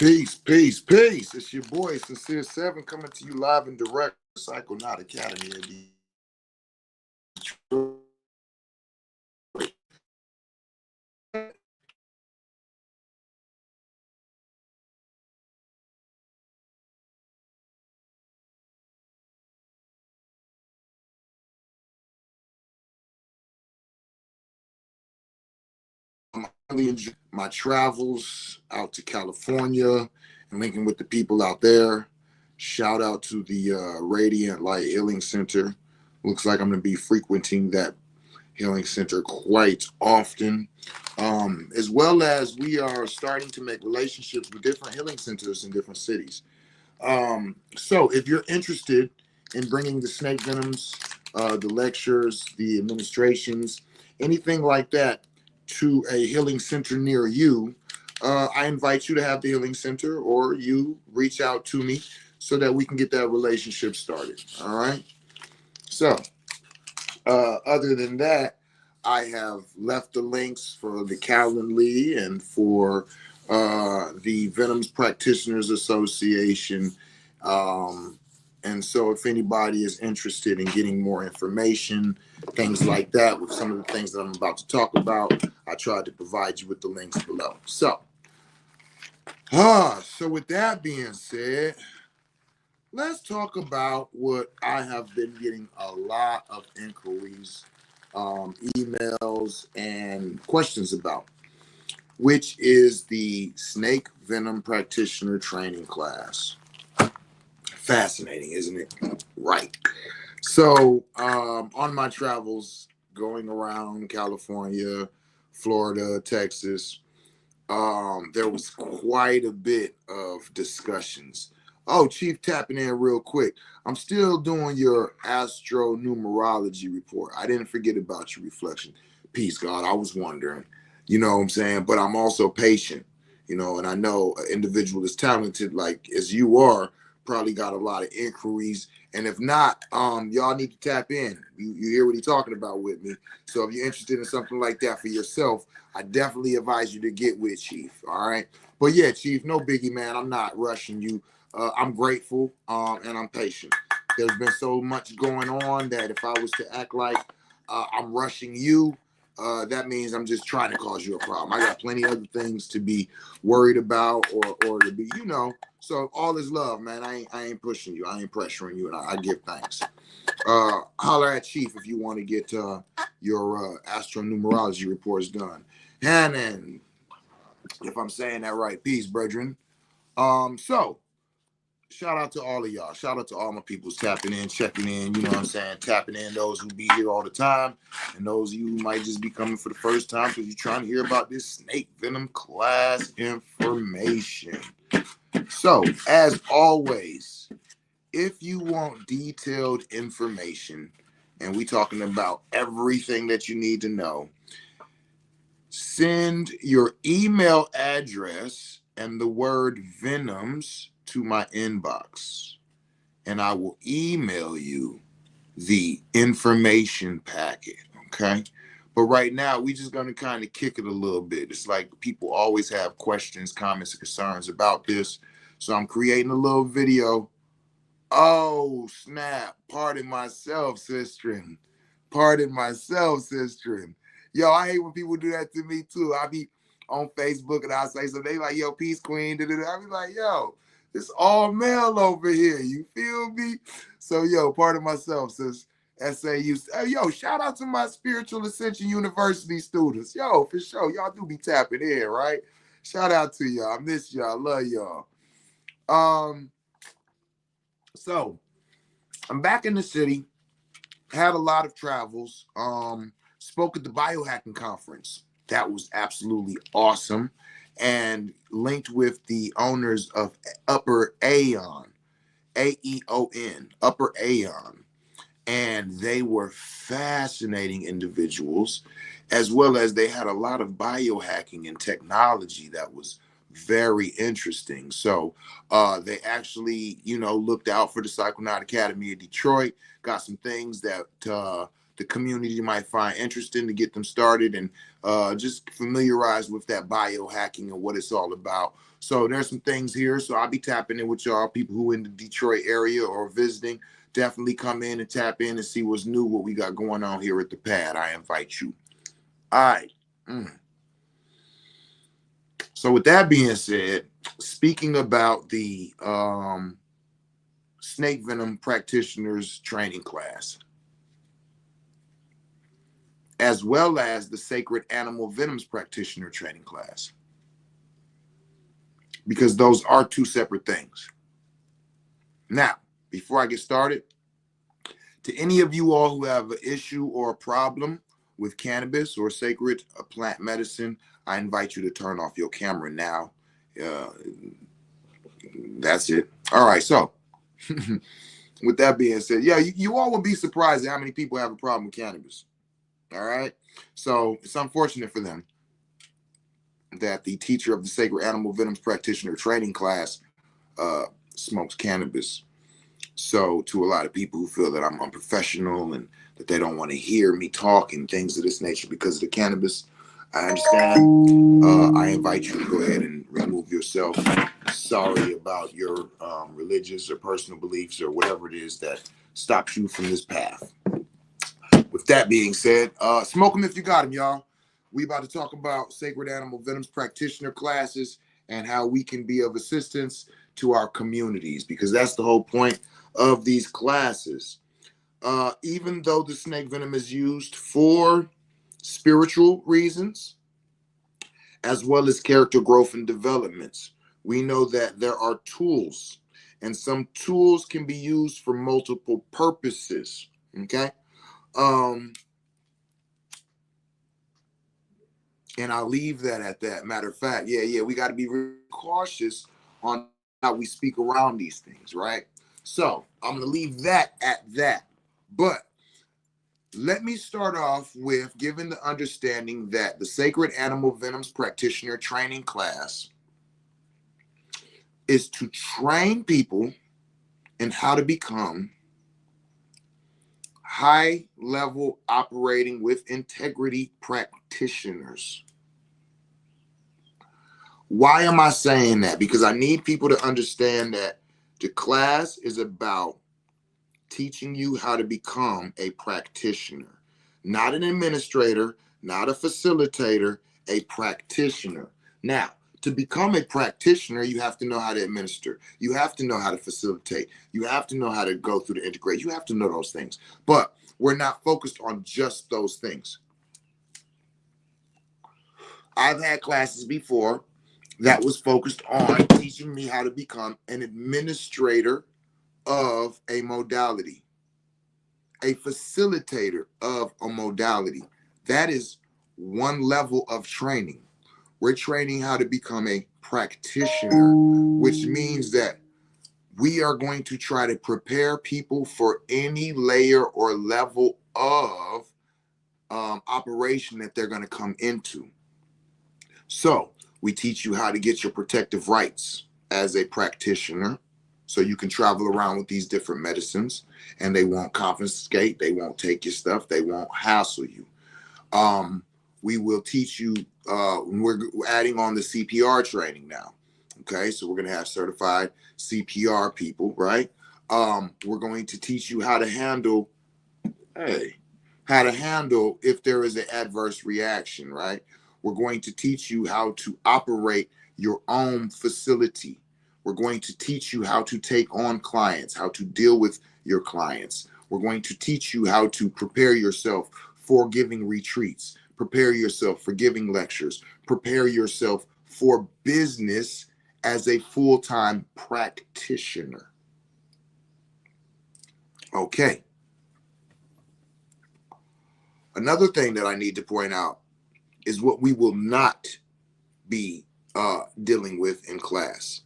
Peace, peace, peace. It's your boy, Sincere Seven, coming to you live and direct. Psychonaut Academy of Detroit. I'm really enjoying my travels out to California and linking with the people out there. Shout out to the Radiant Light Healing Center. Looks like I'm going to be frequenting that healing center quite often, as well as we are starting to make relationships with different healing centers in different cities. So if you're interested in bringing the snake venoms, the lectures, the administrations, anything like that to a healing center near you, I invite you to have the healing center, or you reach out to me so that we can get that relationship started. All right. So other than that, I have left the links for the Calendly and for the Venom Practitioners Association. And so if anybody is interested in getting more information, things like that, with some of the things that I'm about to talk about, I tried to provide you with the links below. So with that being said, let's talk about what I have been getting a lot of inquiries, emails, and questions about, which is the Snake Venom Practitioner training class. Fascinating, isn't it? Right. So on my travels going around California, Florida, Texas, there was quite a bit of discussions. Oh, Chief, tapping in real quick. I'm still doing your astronumerology report. I didn't forget about your reflection. Peace, God. I was wondering, you know what I'm saying? But I'm also patient, you know, and I know an individual is talented, like as you are, probably got a lot of inquiries. And if not, y'all need to tap in. You hear what he's talking about with me. So if you're interested in something like that for yourself, I definitely advise you to get with Chief. All right. But yeah, Chief, no biggie, man. I'm not rushing you. I'm grateful and I'm patient. There's been so much going on that if I was to act like I'm rushing you, that means I'm just trying to cause you a problem. I got plenty of other things to be worried about or to be, you know. So all is love, man. I ain't pushing you. I ain't pressuring you, and I give thanks. Holler at Chief if you want to get your astronumerology reports done. And if I'm saying that right, peace, brethren. So shout out to all of y'all. Shout out to all my peoples tapping in, checking in, you know what I'm saying? Tapping in, those who be here all the time, and those of you who might just be coming for the first time because you're trying to hear about this snake venom class information. So, as always, if you want detailed information, and we talking about everything that you need to know, send your email address and the word Venoms to my inbox, and I will email you the information packet, okay? But right now, we just going to kind of kick it a little bit. It's like people always have questions, comments, and concerns about this. So I'm creating a little video. Oh, snap. Pardon myself, sistren. Pardon myself, sistren. Yo, I hate when people do that to me, too. I be on Facebook and I say, so they like, yo, peace queen. I be like, yo, it's all male over here. You feel me? So, yo, pardon myself, sis. SAU. Yo, shout out to my Spiritual Ascension University students. Yo, for sure. Y'all do be tapping in, right? Shout out to y'all. I miss y'all. Love y'all. So I'm back in the city, had a lot of travels, spoke at the biohacking conference. That was absolutely awesome. And linked with the owners of Upper Aeon, AEON, Upper Aeon. And they were fascinating individuals, as well as they had a lot of biohacking and technology that was very interesting. So they actually, you know, looked out for the Psychonaut Academy of Detroit, got some things that the community might find interesting to get them started and just familiarize with that biohacking and what it's all about. So there's some things here. So I'll be tapping in with y'all, people who in the Detroit area or visiting. Definitely come in and tap in and see what's new, what we got going on here at the pad. I invite you. All right. So with that being said, speaking about the snake venom practitioners training class, as well as the sacred animal venoms practitioner training class, because those are two separate things. Now, before I get started, to any of you all who have an issue or a problem with cannabis or sacred plant medicine, I invite you to turn off your camera now. That's it. All right. So with that being said, yeah, you all will be surprised at how many people have a problem with cannabis. All right. So it's unfortunate for them that the teacher of the sacred animal venoms practitioner training class smokes cannabis. So to a lot of people who feel that I'm unprofessional and that they don't want to hear me talk and things of this nature because of the cannabis, I understand. I invite you to go ahead and remove yourself. Sorry about your religious or personal beliefs or whatever it is that stops you from this path. With that being said, smoke them if you got them, y'all. We about to talk about sacred animal venoms practitioner classes and how we can be of assistance to our communities, because that's the whole point of these classes. Even though the snake venom is used for spiritual reasons, as well as character growth and developments, we know that there are tools, and some tools can be used for multiple purposes. Okay. And I'll leave that at that. Matter of fact, we got to be really cautious on how we speak around these things, right? So I'm going to leave that at that. But let me start off with giving the understanding that the Sacred Animal Venoms Practitioner training class is to train people in how to become high-level operating with integrity practitioners. Why am I saying that? Because I need people to understand that the class is about teaching you how to become a practitioner, not an administrator, not a facilitator, a practitioner. Now, to become a practitioner, you have to know how to administer. You have to know how to facilitate. You have to know how to go through the integrate. You have to know those things. But we're not focused on just those things. I've had classes before that was focused on teaching me how to become an administrator of a modality, a facilitator of a modality. That is one level of training. We're training how to become a practitioner, which means that we are going to try to prepare people for any layer or level of operation that they're going to come into. So we teach you how to get your protective rights as a practitioner, so you can travel around with these different medicines and they won't confiscate, they won't take your stuff, they won't hassle you. We will teach you, we're adding on the CPR training now. Okay, so we're going to have certified CPR people, right? We're going to teach you how to handle, if there is an adverse reaction, right? We're going to teach you how to operate your own facility. We're going to teach you how to take on clients, how to deal with your clients. We're going to teach you how to prepare yourself for giving retreats, prepare yourself for giving lectures, prepare yourself for business as a full-time practitioner. Okay. Another thing that I need to point out is what we will not be dealing with in class.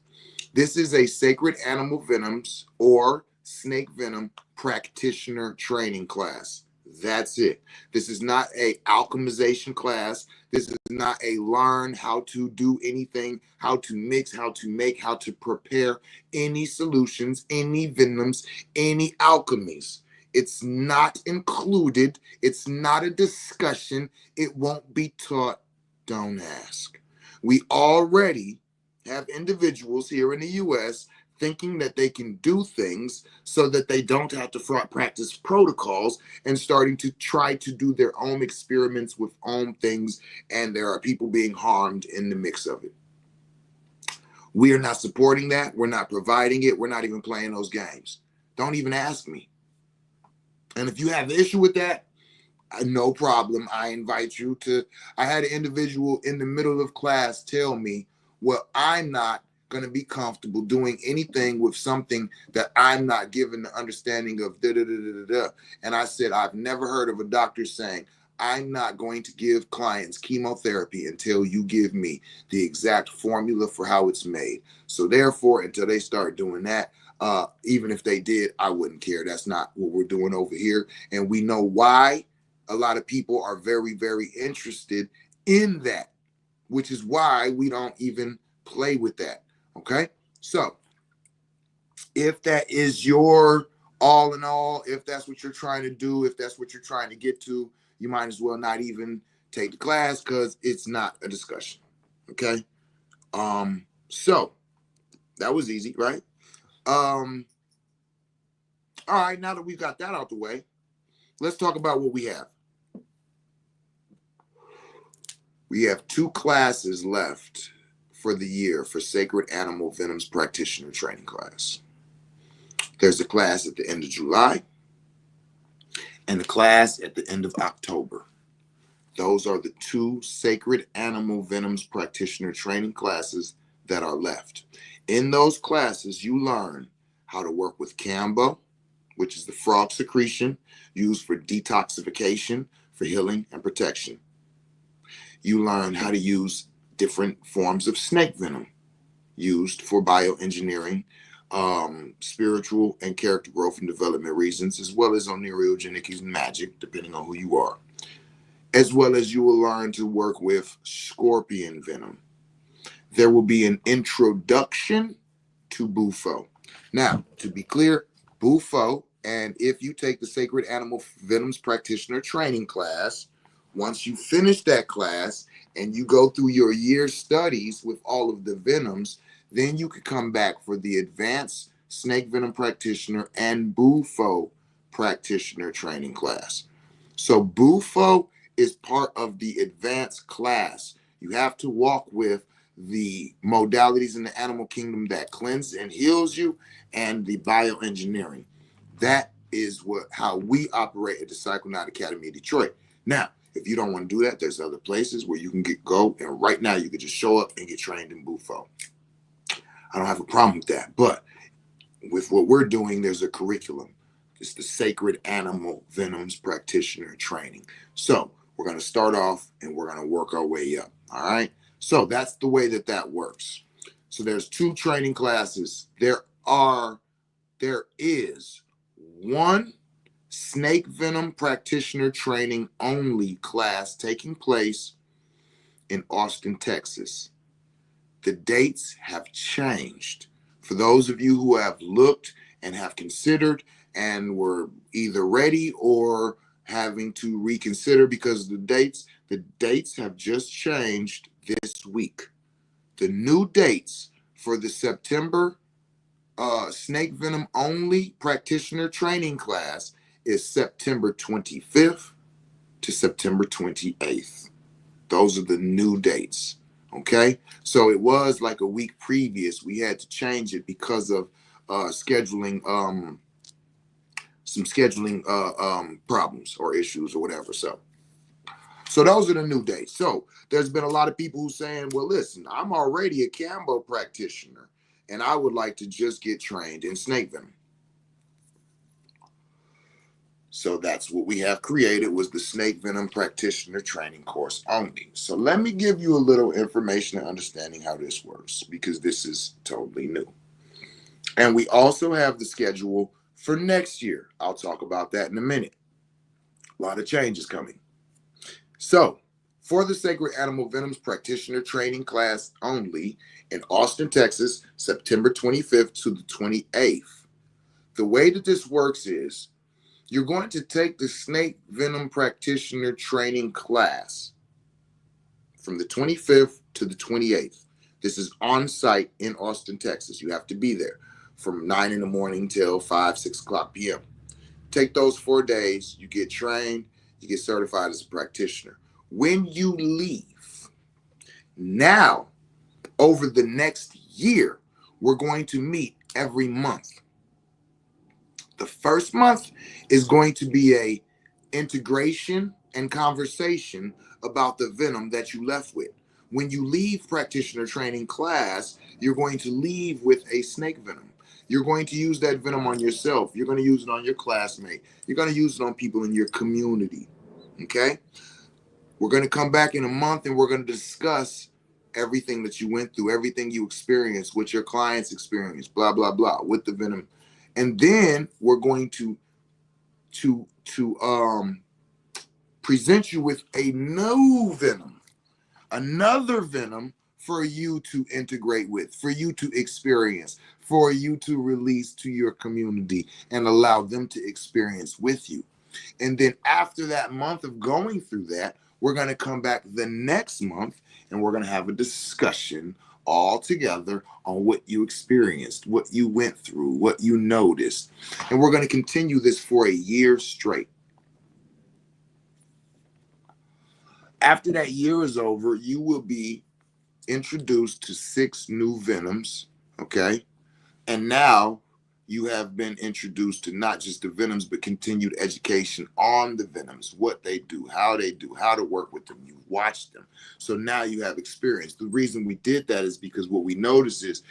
This is a sacred animal venoms or snake venom practitioner training class. That's it. This is not a alchemization class. This is not a learn how to do anything, how to mix, how to make, how to prepare any solutions, any venoms, any alchemies. It's not included. It's not a discussion. It won't be taught. Don't ask. We already have individuals here in the U.S. thinking that they can do things so that they don't have to practice protocols and starting to try to do their own experiments with own things, and there are people being harmed in the mix of it. We are not supporting that. We're not providing it. We're not even playing those games. Don't even ask me. And if you have an issue with that, no problem. I invite you to. I had an individual in the middle of class tell me, well, I'm not going to be comfortable doing anything with something that I'm not given the understanding of. Da, da, da, da, da, da. And I said, I've never heard of a doctor saying, I'm not going to give clients chemotherapy until you give me the exact formula for how it's made. So therefore, until they start doing that, even if they did, I wouldn't care. That's not what we're doing over here. And we know why a lot of people are very, very interested in that, which is why we don't even play with that. Okay. So if that is your all in all, if that's what you're trying to do, if that's what you're trying to get to, you might as well not even take the class because it's not a discussion. Okay. So that was easy, right? All right, now that we've got that out the way, let's talk about what we have. We have 2 classes left for the year for Sacred Animal Venoms Practitioner Training class. There's a class at the end of July and a class at the end of October. Those are the 2 Sacred Animal Venoms Practitioner Training classes that are left. In those classes, you learn how to work with Cambo, which is the frog secretion used for detoxification, for healing and protection. You learn how to use different forms of snake venom used for bioengineering, spiritual and character growth and development reasons, as well as on neurogenetic and magic, depending on who you are. As well as you will learn to work with scorpion venom. There will be an introduction to Bufo. Now, to be clear, Bufo, and if you take the Sacred Animal Venoms Practitioner Training class, once you finish that class and you go through your year studies with all of the venoms, then you could come back for the Advanced Snake Venom Practitioner and Bufo Practitioner Training class. So Bufo is part of the advanced class. You have to walk with the modalities in the animal kingdom that cleanse and heals you, and the bioengineering. That is how we operate at the Psychonaut Academy of Detroit. Now, if you don't want to do that, there's other places where you can go, and right now you can just show up and get trained in Bufo. I don't have a problem with that, but with what we're doing, there's a curriculum. It's the Sacred Animal Venoms Practitioner Training. So we're going to start off and we're going to work our way up. All right. So that's the way that works. So there's 2 training classes. There is 1 snake venom practitioner training only class taking place in Austin, Texas. The dates have changed. For those of you who have looked and have considered and were either ready or having to reconsider because the dates have just changed this week. The new dates for the September snake venom only practitioner training class is September 25th to September 28th. Those are the new dates. Okay, so it was like a week previous. We had to change it because of scheduling, some scheduling problems or issues or whatever. So those are the new dates. So there's been a lot of people who saying, well, listen, I'm already a Cambo practitioner and I would like to just get trained in snake venom. So that's what we have created, was the Snake Venom Practitioner Training course only. So let me give you a little information and understanding how this works, because this is totally new. And we also have the schedule for next year. I'll talk about that in a minute. A lot of changes coming. So for the Sacred Animal Venoms Practitioner Training class only in Austin, Texas, September 25th to the 28th, the way that this works is You're going to take the Snake Venom Practitioner training class from the 25th to the 28th. This is on site in Austin, Texas. You have to be there from 9 in the morning till 5, 6 o'clock p.m. Take those 4 days, you get trained, you get certified as a practitioner. When you leave, now, over the next year, we're going to meet every month. The first month is going to be a integration and conversation about the venom that you left with. When you leave practitioner training class, you're going to leave with a snake venom. You're going to use that venom on yourself. You're going to use it on your classmate. You're going to use it on people in your community. Okay? We're going to come back in a month and we're going to discuss everything that you went through, everything you experienced, what your clients experienced, blah, blah, blah, with the venom. And then we're going to present you with a new venom, another venom for you to integrate with, for you to experience, for you to release to your community and allow them to experience with you. And then after that month of going through that, we're going to come back the next month and we're going to have a discussion all together on what you experienced, what you went through, what you noticed. And we're going to continue this for a year straight. After that year is over, you will be introduced to 6 new venoms, okay? And now you have been introduced to not just the venoms, but continued education on the venoms, what they do, how to work with them. You watch them. So now you have experience. The reason we did that is because what we noticed is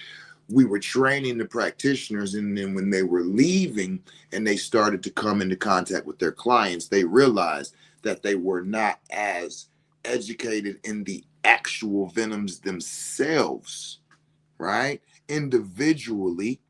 we were training the practitioners, and then when they were leaving and they started to come into contact with their clients, they realized that they were not as educated in the actual venoms themselves, right? Individually,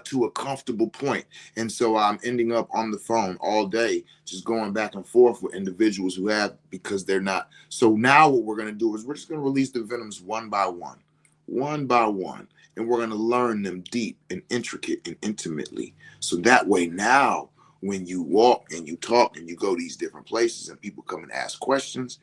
to a comfortable point. And so I'm ending up on the phone all day, just going back and forth with individuals who have, because they're not. So now what we're going to do is we're just going to release the venoms one by one, and we're going to learn them deep and intricate and intimately. So that way now, when you walk and you talk and you go these different places and people come and ask questions,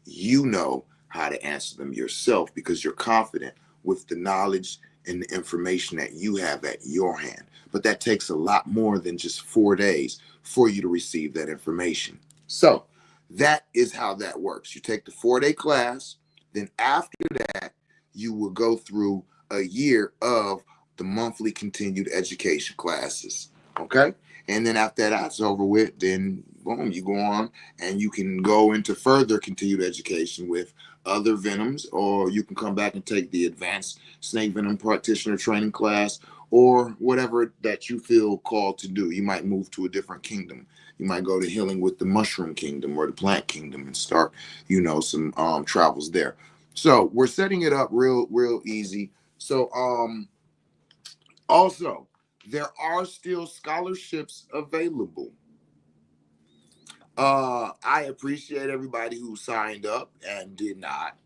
you know how to answer them yourself because you're confident with the knowledge and the information that you have at your hand. But that takes a lot more than just 4 days for you to receive that information. So that is how that works. You take the 4-day class, then after that, you will go through a year of the monthly continued education classes. Okay? And then after that's over with, then boom, you go on and you can go into further continued education with other venoms, or you can come back and take the advanced snake venom practitioner training class, or whatever that you feel called to do. You might move to a different kingdom. You might go to healing with the mushroom kingdom or the plant kingdom and start, some travels there. So we're setting it up real easy. So also, there are still scholarships available. I appreciate everybody who signed up and did not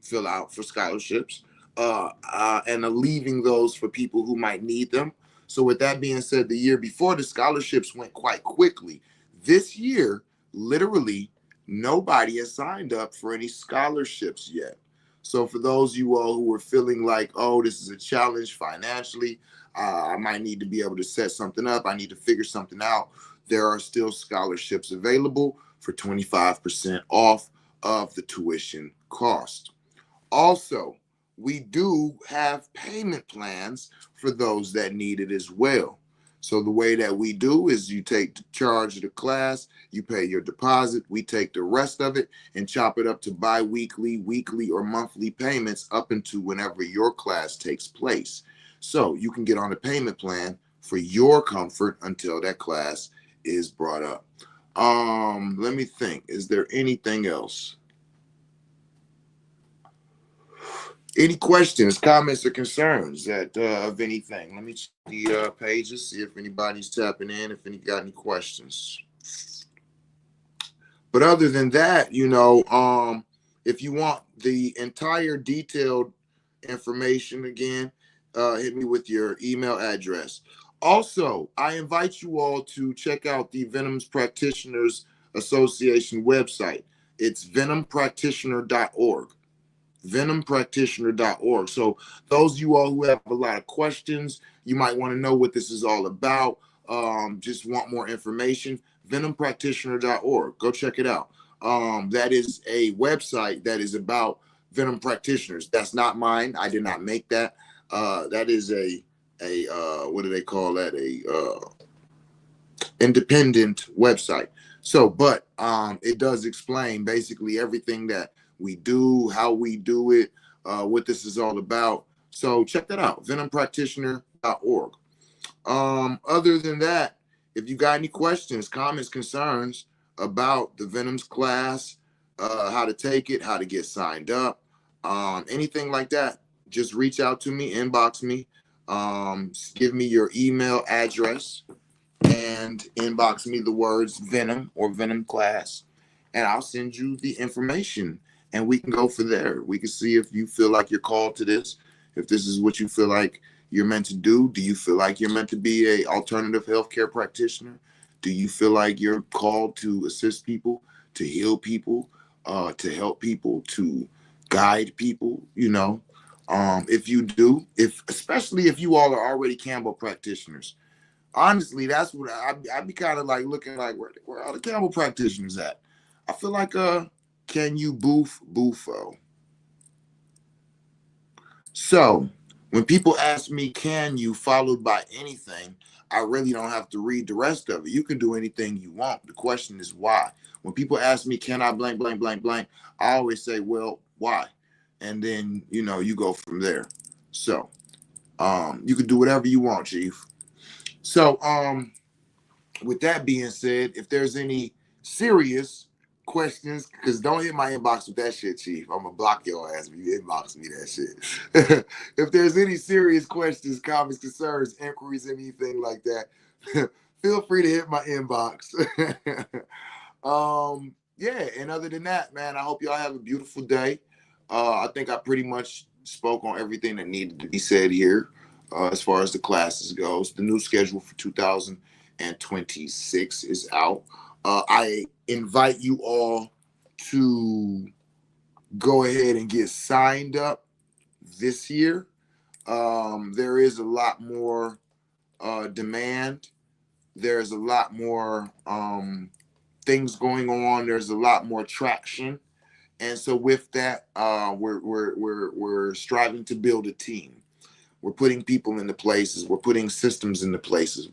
fill out for scholarships, and are leaving those for people who might need them. So with that being said, the year before, the scholarships went quite quickly. This year, literally, nobody has signed up for any scholarships yet. So for those of you all who are feeling like, oh, this is a challenge financially, I might need to be able to set something up, I need to figure something out, there are still scholarships available for 25% off of the tuition cost. Also, we do have payment plans for those that need it as well. So the way that we do is you take the charge of the class, you pay your deposit, we take the rest of it and chop it up to bi-weekly, weekly, or monthly payments up into whenever your class takes place. So you can get on a payment plan for your comfort until that class is brought up. Let me think. Is there anything else? Any questions, comments, or concerns that of anything? Let me check the pages, see if anybody's tapping in, if any got any questions. But other than that, if you want the entire detailed information again, hit me with your email address. Also, I invite you all to check out the Venoms Practitioners Association website. It's venompractioner.org. Venompractioner.org. So those of you all who have a lot of questions, you might want to know what this is all about, just want more information, venompractioner.org. Go check it out. That is a website that is about venom practitioners. That's not mine. I did not make that. That is a what do they call that? Independent website. So, but it does explain basically everything that we do, how we do it, what this is all about. So check that out, venompractioner.org. Other than that, if you got any questions, comments, concerns about the Venoms class, how to take it, how to get signed up, anything like that, just reach out to me, inbox me, give me your email address, and inbox me the words Venom or Venom class, and I'll send you the information, and we can go from there. We can see if you feel like you're called to this, if this is what you feel like you're meant to do. Do you feel like you're meant to be a alternative healthcare practitioner? Do you feel like you're called to assist people, to heal people, to help people, to guide people? If you do, especially if you all are already Campbell practitioners, honestly, that's what I'd be kind of like looking like, where are the Campbell practitioners at? I feel like can you bufo? So when people ask me, can you, followed by anything, I really don't have to read the rest of it. You can do anything you want. The question is why. When people ask me, can I blank, blank, blank, blank, I always say, well, why? And then, you go from there. So you can do whatever you want, Chief. So with that being said, if there's any serious questions, because don't hit my inbox with that shit, Chief. I'm gonna block your ass if you inbox me that shit. If there's any serious questions, comments, concerns, inquiries, anything like that, feel free to hit my inbox. Yeah, and other than that, man, I hope y'all have a beautiful day. I think I pretty much spoke on everything that needed to be said here. As far as the classes goes, the new schedule for 2026 is out. I invite you all to go ahead and get signed up this year. There is a lot more demand. There's a lot more things going on. There's a lot more traction, and so with that, we're striving to build a team. We're putting people into places. We're putting systems into places.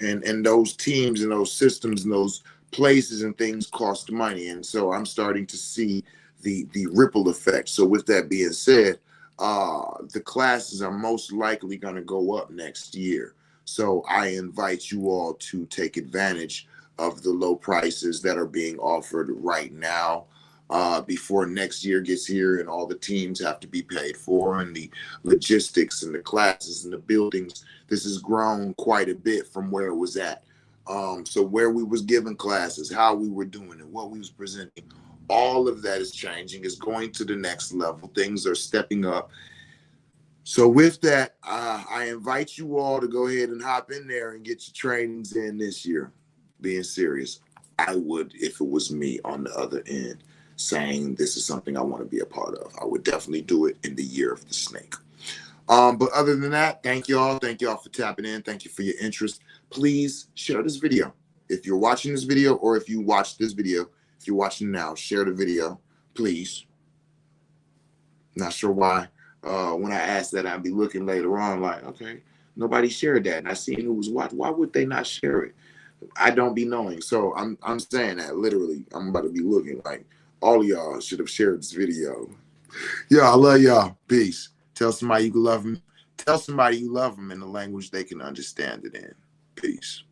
And those teams and those systems and those places and things cost money. And so I'm starting to see the ripple effect. So with that being said, the classes are most likely going to go up next year. So I invite you all to take advantage of the low prices that are being offered right now. Before next year gets here and all the teams have to be paid for and the logistics and the classes and the buildings. This has grown quite a bit from where it was at. So where we was giving classes, how we were doing it, what we was presenting, all of that is changing. It's going to the next level. Things are stepping up. So with that, I invite you all to go ahead and hop in there and get your trainings in this year. Being serious, I would, if it was me on the other end, saying this is something I want to be a part of. I would definitely do it in the year of the snake. But other than that, thank y'all. Thank y'all for tapping in. Thank you for your interest. Please share this video. If you're watching this video or if you watch this video, if you're watching now, share the video, please. Not sure why. When I asked that, I'd be looking later on like, okay, nobody shared that. And I seen who was watching. Why would they not share it? I don't be knowing. So I'm saying that literally. I'm about to be looking like, all of y'all should have shared this video. Yeah, I love y'all. Peace. Tell somebody you love them. Tell somebody you love them in the language they can understand it in. Peace.